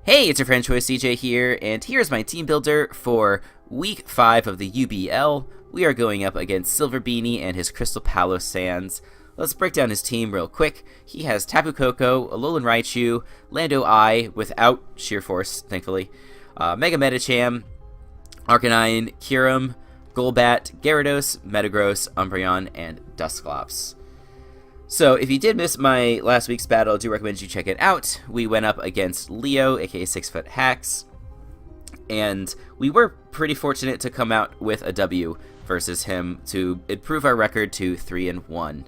Hey, it's your friend Choice CJ here, and here's my team builder for week 5 of the UBL. We are going up against Silver Beanie and his Crystal Palossands. Let's break down his team real quick. He has Tapu Koko, Alolan Raichu, Lando I without Sheer Force, thankfully, Mega Medicham, Arcanine, Kyurem, Golbat, Gyarados, Metagross, Umbreon, and Dusclops. So, if you did miss my last week's battle, I do recommend you check it out. We went up against Leo, aka 6-Foot Hacks, and we were pretty fortunate to come out with a W versus him to improve our record to 3-1.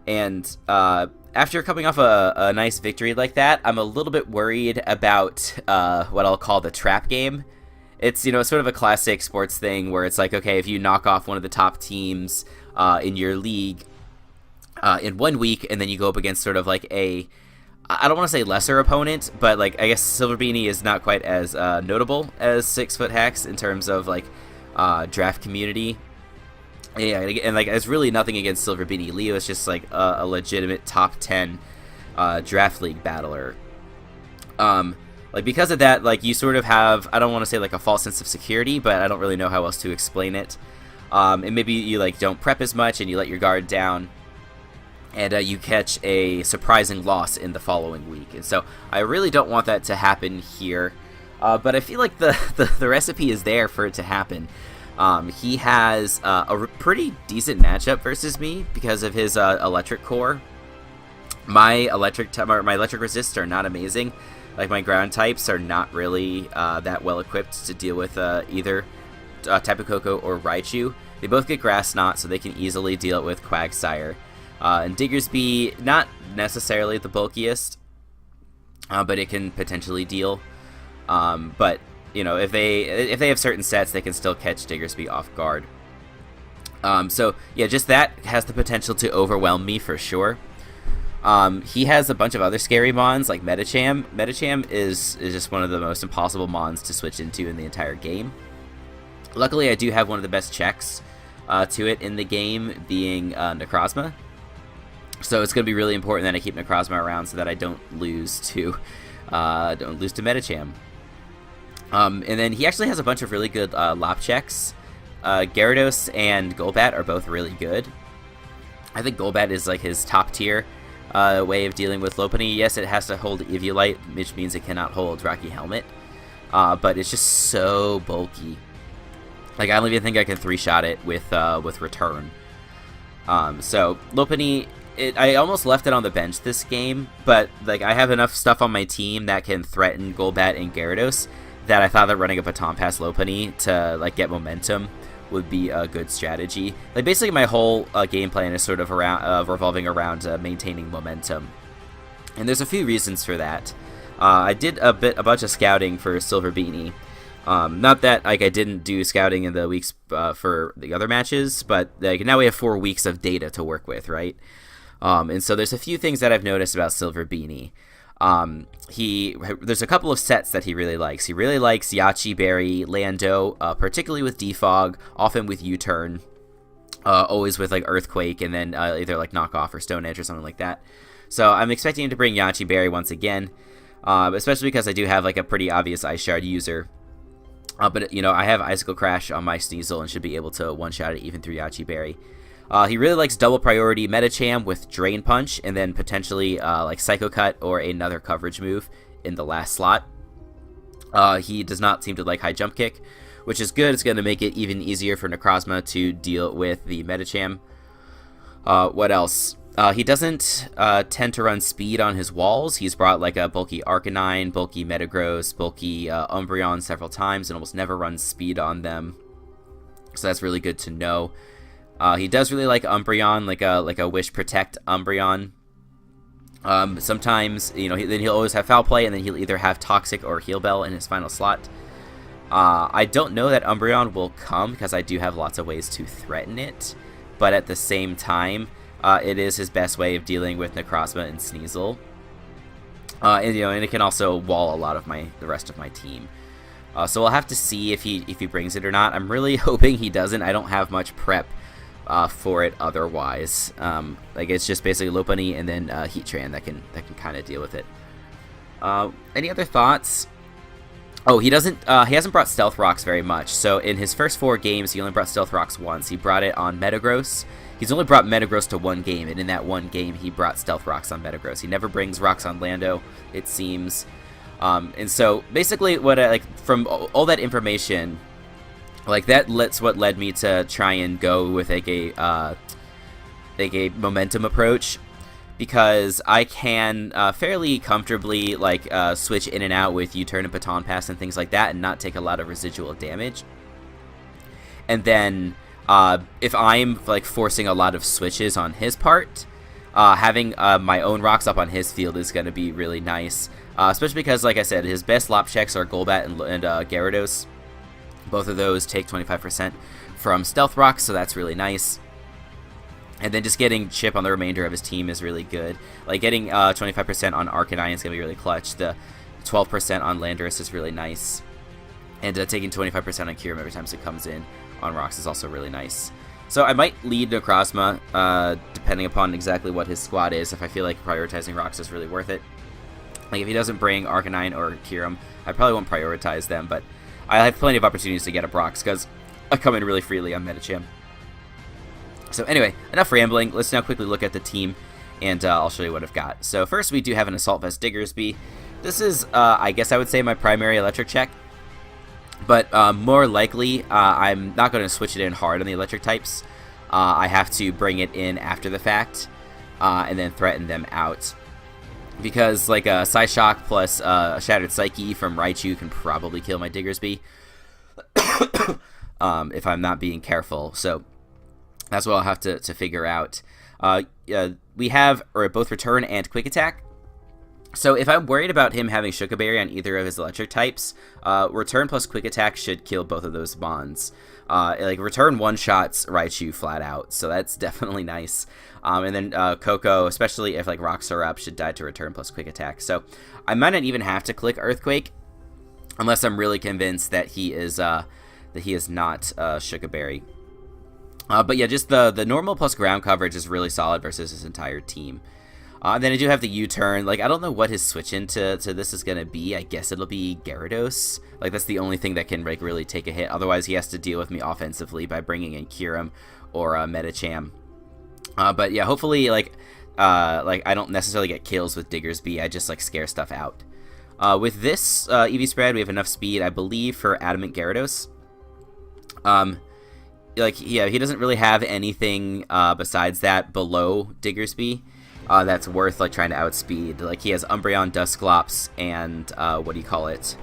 And after coming off a nice victory like that, I'm a little bit worried about what I'll call the trap game. It's, sort of a classic sports thing where it's like, okay, if you knock off one of the top teams in your league in 1 week, and then you go up against sort of like I don't want to say lesser opponent, but like I guess Silver Beanie is not quite as notable as 6-Foot Hacks in terms of like draft community. Yeah, and like it's really nothing against Silver Beanie. Leo is just like a legitimate top 10 draft league battler. Like because of that, like you sort of have, I don't want to say like a false sense of security, but I don't really know how else to explain it. And maybe you like don't prep as much and you let your guard down, and you catch a surprising loss in the following week. And so I really don't want that to happen here. But I feel like the recipe is there for it to happen. He has a pretty decent matchup versus me because of his electric core. My electric resists are not amazing. Like my ground types are not really that well equipped to deal with either Tapu Koko or Raichu. They both get Grass Knot, so they can easily deal it with Quagsire. And Diggersby, not necessarily the bulkiest, but it can potentially deal. But if they have certain sets, they can still catch Diggersby off guard. So yeah, just that has the potential to overwhelm me for sure. He has a bunch of other scary mons like Medicham. Medicham is just one of the most impossible mons to switch into in the entire game. Luckily, I do have one of the best checks to it in the game, being Necrozma. So it's going to be really important that I keep Necrozma around so that I don't lose to Medicham. And then he actually has a bunch of really good Lop checks. Gyarados and Golbat are both really good. I think Golbat is like his top tier way of dealing with Lopunny. Yes, it has to hold Eviolite, which means it cannot hold Rocky Helmet. But it's just so bulky. Like I don't even think I can 3-shot it with Return. So Lopunny, I almost left it on the bench this game, but like I have enough stuff on my team that can threaten Golbat and Gyarados that I thought that running a Baton Pass Lopunny to like get momentum would be a good strategy. Like basically my whole game plan is sort of around revolving around maintaining momentum, and there's a few reasons for that. I did a bunch of scouting for Silver Beanie. Not that like I didn't do scouting in the weeks for the other matches, but like now we have 4 weeks of data to work with, right? And so there's a few things that I've noticed about Silver Beanie. There's a couple of sets that he really likes. He really likes Yache Berry, Lando, particularly with Defog, often with U-Turn, always with like Earthquake, and then either like Knockoff or Stone Edge or something like that. So I'm expecting him to bring Yache Berry once again, especially because I do have like a pretty obvious Ice Shard user. But I have Icicle Crash on my Sneasel and should be able to one-shot it even through Yache Berry. He really likes double priority Medicham with Drain Punch, and then potentially like Psycho Cut or another coverage move in the last slot. He does not seem to like High Jump Kick, which is good. It's going to make it even easier for Necrozma to deal with the Medicham. What else? He doesn't tend to run speed on his walls. He's brought like a bulky Arcanine, bulky Metagross, bulky Umbreon several times, and almost never runs speed on them. So that's really good to know. He does really like Umbreon, like a Wish Protect Umbreon. Sometimes, then he'll always have Foul Play, and then he'll either have Toxic or Heal Bell in his final slot. I don't know that Umbreon will come because I do have lots of ways to threaten it, but at the same time, it is his best way of dealing with Necrozma and Sneasel. And it can also wall a lot of the rest of my team. So we'll have to see if he brings it or not. I'm really hoping he doesn't. I don't have much prep for it otherwise. Like it's just basically Lopunny and then Heatran that can kind of deal with it. Any other thoughts? Oh, he hasn't brought Stealth Rocks very much. So in his first 4 games, he only brought Stealth Rocks once. He brought it on Metagross. He's only brought Metagross to 1 game, and in that 1 game, he brought Stealth Rocks on Metagross. He never brings Rocks on Lando, it seems. And so basically, what from all that information, that's what led me to try and go with a momentum approach. Because I can fairly comfortably switch in and out with U-turn and baton pass and things like that, and not take a lot of residual damage. And then if I'm forcing a lot of switches on his part, having my own rocks up on his field is going to be really nice. Especially because, like I said, his best lop checks are Golbat and Gyarados. Both of those take 25% from Stealth Rocks, so that's really nice. And then just getting chip on the remainder of his team is really good. Getting 25% on Arcanine is going to be really clutch. The 12% on Landorus is really nice. And taking 25% on Kyurem every time it comes in on rocks is also really nice. So I might lead Necrozma, depending upon exactly what his squad is, if I feel like prioritizing rocks is really worth it. If he doesn't bring Arcanine or Kyurem, I probably won't prioritize them, but I have plenty of opportunities to get up rocks, because I come in really freely on Medicham. So anyway, enough rambling. Let's now quickly look at the team, and I'll show you what I've got. So first we do have an Assault Vest Diggersby. This is, I guess I would say, my primary electric check. But more likely, I'm not going to switch it in hard on the electric types. I have to bring it in after the fact, and then threaten them out. Because a Psyshock plus a Shattered Psyche from Raichu can probably kill my Diggersby. If I'm not being careful. So that's what I'll have to figure out. We have both Return and Quick Attack. So if I'm worried about him having Sugar Berry on either of his electric types, Return plus Quick Attack should kill both of those bonds. Return one-shots Raichu flat out, so that's definitely nice. And then Coco, especially if rocks are up, should die to Return plus Quick Attack. So I might not even have to click Earthquake, unless I'm really convinced that he is not Sugar Berry. But yeah, just the normal plus ground coverage is really solid versus his entire team. Then I do have the U-turn. I don't know what his switch into this is going to be. I guess it'll be Gyarados. That's the only thing that can really take a hit. Otherwise, he has to deal with me offensively by bringing in Kyurem or Medicham. But yeah, hopefully, I don't necessarily get kills with Diggersby. I just scare stuff out. With this EV spread, we have enough speed, I believe, for Adamant Gyarados. He doesn't really have anything besides that below Diggersby that's worth trying to outspeed. He has Umbreon, Dusclops, and Metagross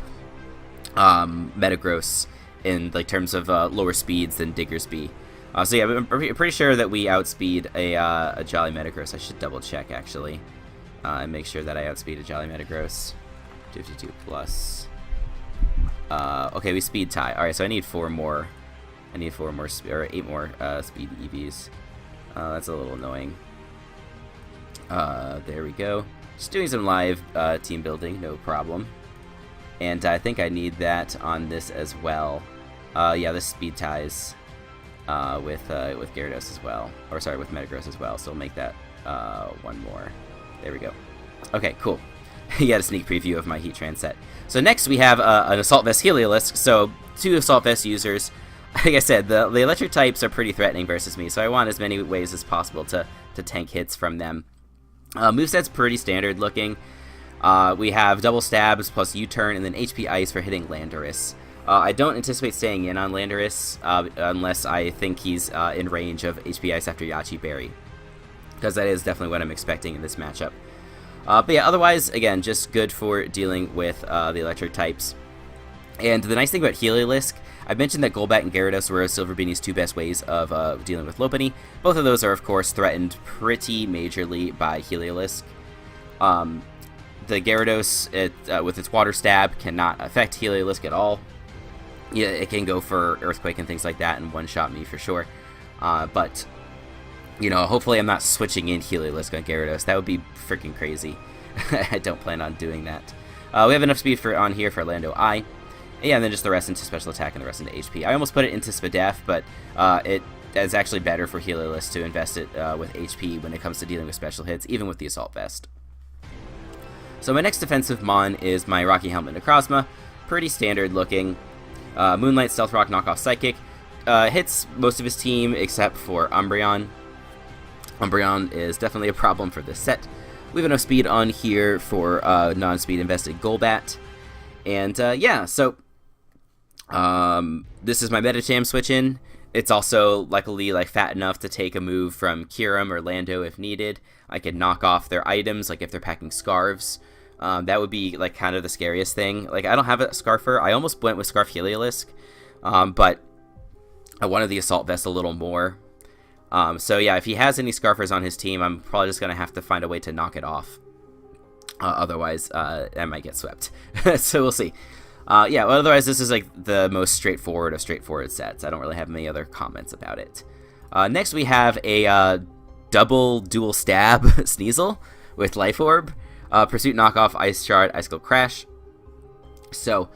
in terms of lower speeds than Diggersby. So yeah, I'm pretty sure that we outspeed a Jolly Metagross. I should double check actually and make sure that I outspeed a Jolly Metagross. 52 plus. Okay, we speed tie. All right, so I need 4 more. I need 8 more speed EVs. That's a little annoying. There we go. Just doing some live team building, no problem. And I think I need that on this as well. Yeah, this speed ties with Gyarados as well, or sorry, with Metagross as well. So we'll make that 1 more. There we go. Okay, cool. You got a sneak preview of my Heatran set. So next we have an Assault Vest Heliolisk. So 2 Assault Vest users. Like I said, the electric types are pretty threatening versus me, so I want as many ways as possible to tank hits from them. Moveset's pretty standard looking. We have double stabs plus U-turn and then HP Ice for hitting Landorus. I don't anticipate staying in on Landorus unless I think he's in range of HP Ice after Yachi Berry, because that is definitely what I'm expecting in this matchup. But yeah, otherwise, again, just good for dealing with the electric types. And the nice thing about Heliolisk, I mentioned that Golbat and Gyarados were Silver Beanie's 2 best ways of dealing with Lopunny. Both of those are, of course, threatened pretty majorly by Heliolisk. The Gyarados, with its Water Stab, cannot affect Heliolisk at all. Yeah, it can go for Earthquake and things like that and one-shot me for sure. But, you know, hopefully I'm not switching in Heliolisk on Gyarados. That would be freaking crazy. I don't plan on doing that. We have enough speed on here for Lando I. Yeah, and then just the rest into Special Attack and the rest into HP. I almost put it into Spadef, but it's actually better for Heliolisk to invest it with HP when it comes to dealing with special hits, even with the Assault Vest. So my next defensive mon is my Rocky Helmet Necrozma. Pretty standard looking. Moonlight, Stealth Rock, Knockoff Psychic. Hits most of his team except for Umbreon. Umbreon is definitely a problem for this set. We have enough speed on here for non-speed invested Golbat. And yeah, so this is my Medicham switch in. It's also luckily like fat enough to take a move from Kyurem or Lando if needed. I can knock off their items, like if they're packing scarves. That would be like kind of the scariest thing. Like I don't have a Scarfer. I almost went with Scarf Heliolisk, but I wanted the Assault Vest a little more. So yeah, if he has any Scarfers on his team, I'm probably just gonna have to find a way to knock it off. Otherwise, I might get swept. So we'll see. Yeah, well, otherwise this is like the most straightforward of straightforward sets. I don't really have many other comments about it. Next we have a dual stab Sneasel with Life Orb, Pursuit knockoff, Ice Shard, Icicle Crash. So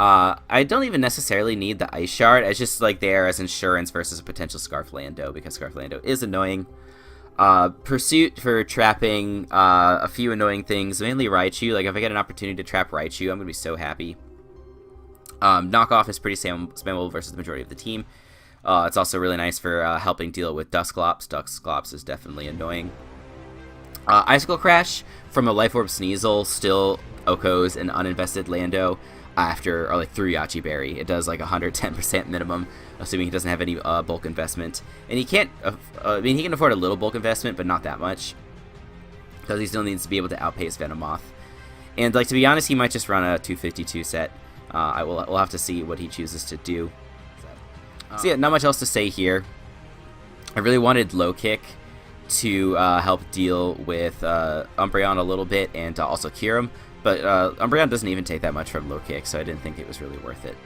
I don't even necessarily need the Ice Shard. It's just like there as insurance versus a potential Scarf Lando, because Scarf Lando is annoying. Pursuit for trapping a few annoying things, mainly Raichu. Like if I get an opportunity to trap Raichu, I'm gonna be so happy. Knockoff is pretty spammable versus the majority of the team. It's also really nice for helping deal with Dusclops. Dusclops is definitely annoying. Icicle Crash from a Life Orb Sneasel still Okos an uninvested Lando after, or like through Yachi Berry. It does like 110% minimum, assuming he doesn't have any bulk investment. And he can't, I mean, he can afford a little bulk investment, but not that much, because he still needs to be able to outpace Venomoth. And like, to be honest, he might just run a 252 set. We'll have to see what he chooses to do. So yeah, not much else to say here. I really wanted Low Kick to help deal with Umbreon a little bit, and also Kyurem, but Umbreon doesn't even take that much from Low Kick, so I didn't think it was really worth it.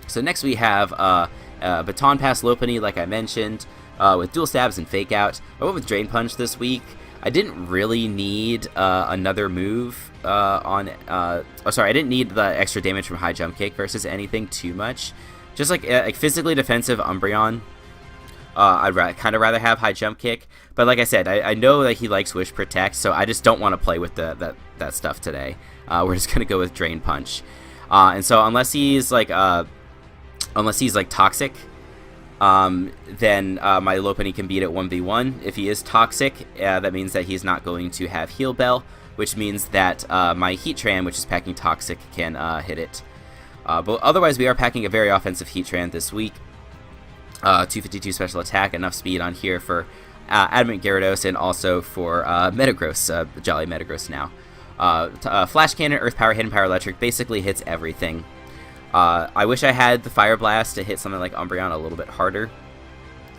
So next we have Baton Pass Lopunny, like I mentioned, with Dual Stabs and Fake Out. I went with Drain Punch this week. I didn't really need another move I didn't need the extra damage from High Jump Kick versus anything too much. Just like physically defensive Umbreon, I'd kind of rather have High Jump Kick. But like I said, I know that he likes Wish Protect, so I just don't want to play with that stuff today. We're just gonna go with Drain Punch, and so unless he's like toxic, then my Lopunny can beat it 1v1. If he is toxic, that means that he's not going to have Heal Bell, which means that my Heatran, which is packing toxic, can hit it. But otherwise, we are packing a very offensive Heatran this week. 252 special attack, enough speed on here for Adamant Gyarados and also for Metagross, Jolly Metagross now. Flash Cannon, Earth Power, Hidden Power, Electric basically hits everything. I wish I had the Fire Blast to hit something like Umbreon a little bit harder.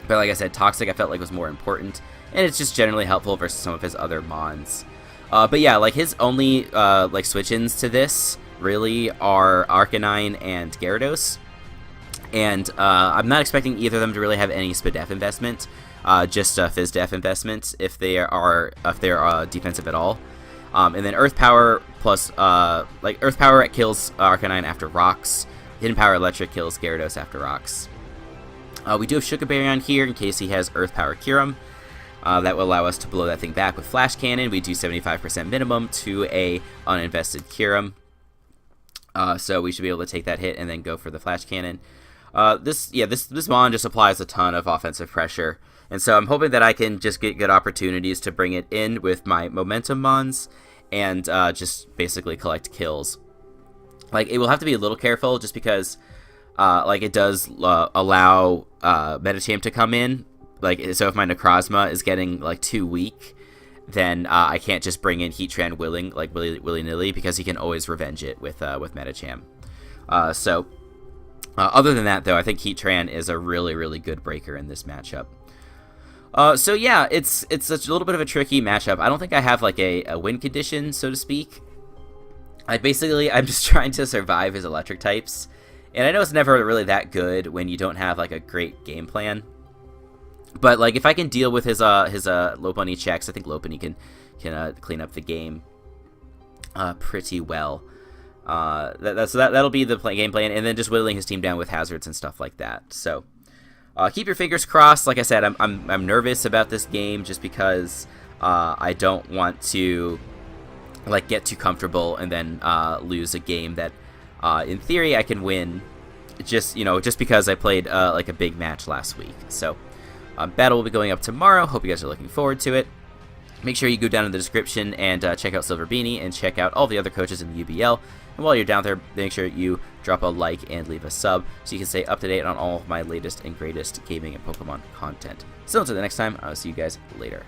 But like I said, Toxic I felt like was more important, and it's just generally helpful versus some of his other Mons. But yeah, like his only like switch-ins to this really are Arcanine and Gyarados. And I'm not expecting either of them to really have any Spadef investment, just Fizdef investment if they're defensive at all. And then Earth Power plus like Earth Power kills Arcanine after Rocks. Hidden Power Electric kills Gyarados after Rocks. We do have Sugar Berry on here in case he has Earth Power Kyurem. That will allow us to blow that thing back with Flash Cannon. We do 75% minimum to a uninvested Kyurem. So we should be able to take that hit and then go for the Flash Cannon. This Mon just applies a ton of offensive pressure, and so I'm hoping that I can just get good opportunities to bring it in with my Momentum Mons and just basically collect kills. Like, it will have to be a little careful just because like it does allow Medicham to come in. Like, so if my Necrozma is getting like too weak, then I can't just bring in Heatran willy-nilly, because he can always revenge it with Medicham. Other than that, though, I think Heatran is a really, really good breaker in this matchup. So yeah, it's a little bit of a tricky matchup. I don't think I have like a win condition, so to speak. I'm just trying to survive his electric types, and I know it's never really that good when you don't have like a great game plan. But like, if I can deal with his Lopunny checks, I think Lopunny can clean up the game pretty well. That'll be the game plan, and then just whittling his team down with hazards and stuff like that. So keep your fingers crossed. Like I said, I'm nervous about this game just because I don't want to like get too comfortable and then lose a game that in theory I can win just because I played like a big match last week. So battle will be going up tomorrow. Hope you guys are looking forward to it. Make sure you go down in the description and check out Silver Beanie and check out all the other coaches in the UBL. And while you're down there, make sure you drop a like and leave a sub so you can stay up to date on all of my latest and greatest gaming and Pokemon content. So until the next time, I'll see you guys later.